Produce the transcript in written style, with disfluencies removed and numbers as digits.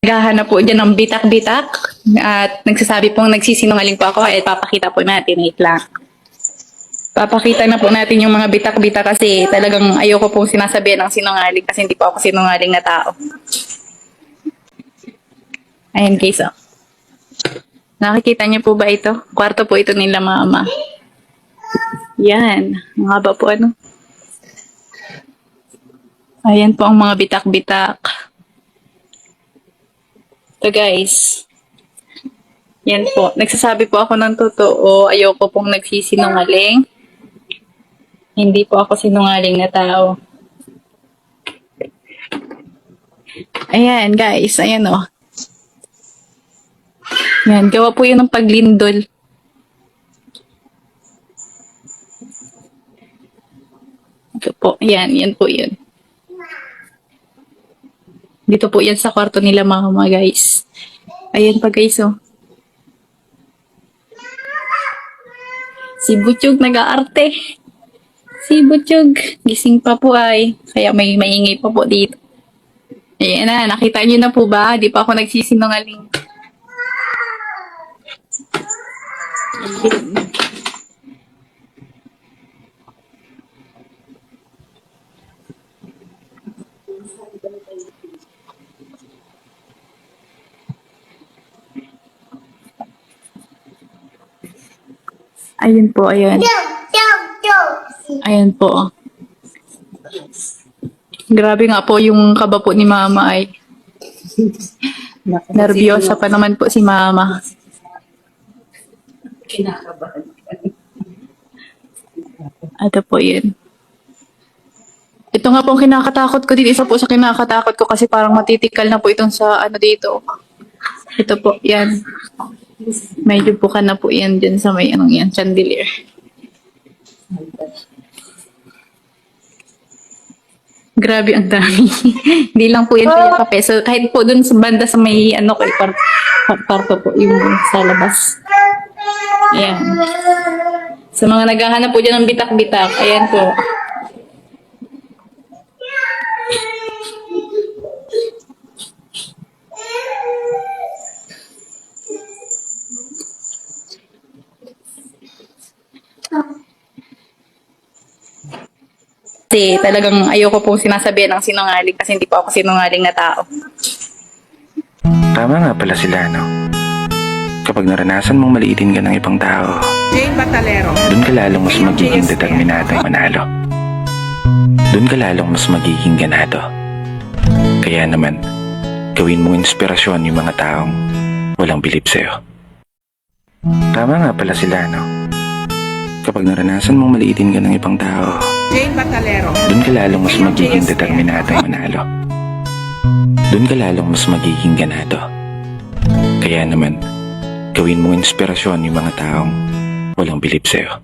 Naghahanap po dyan ng bitak-bitak at nagsasabi pong nagsisinungaling po ako at papakita po natin. Wait lang. Papakita na po natin yung mga bitak-bitak kasi talagang ayoko pong sinasabihan ng sinungaling kasi hindi po ako sinungaling na tao. Ayan guys, oh. Nakikita niyo po ba ito? Kwarto po ito nila mama. Yan. Ang haba po ano. Ayan po ang mga bitak-bitak. So guys, yan po. Nagsasabi po ako ng totoo. Ayoko pong nagsisinungaling. Hindi po ako sinungaling na tao. Ayan guys, ayan o. Yan, gawa po yun ng paglindol. Ito po, yan po yun. Dito po yan sa kwarto nila mama guys. Ayan pa guys oh. Si Butchog nag-aarte. Si Butchog, gising pa po ay. Kaya may maingay pa po dito. Ayan na, nakita niyo na po ba? Di pa ako nagsisinungaling. Ayun po, ayun. Ayun po. Grabe nga po yung kaba po ni mama ay. Nervyosa pa naman po si mama. Kinakabahan. Ito po yun. Ito nga po ang kinakatakot ko dito. Isa po sa kinakatakot ko kasi parang matitikal na po itong sa ano dito. Ito po, yan. Medyo buka na po yan dyan sa may anong yan, chandelier. Grabe ang dami. Hindi lang po yan kaya pa peso. Kahit po dun sa banda sa may ano ko, parto po yung sa labas. Ayan. Sa mga naghahanap po dyan ng bitak-bitak, ayan po. Kasi talagang ayoko pong sinasabihan ng sinungaling kasi hindi po ako sinungaling na tao. Tama nga pala sila, no? Kapag naranasan mong maliitin ka ng ibang tao, Jane Batalero. doon ka lalong mas magiging determinadong manalo. Doon ka lalong mas magiging ganado. Kaya naman, gawin mong inspirasyon yung mga taong walang bilib sa'yo. Tama nga pala sila, no? Kapag naranasan mong maliitin ka ng ibang tao, Jane Batalero. doon ka lalong mas magiging determinadong manalo. Doon ka lalong mas magiging ganado. Kaya naman, gawin mong inspirasyon yung mga taong walang bilib sa'yo.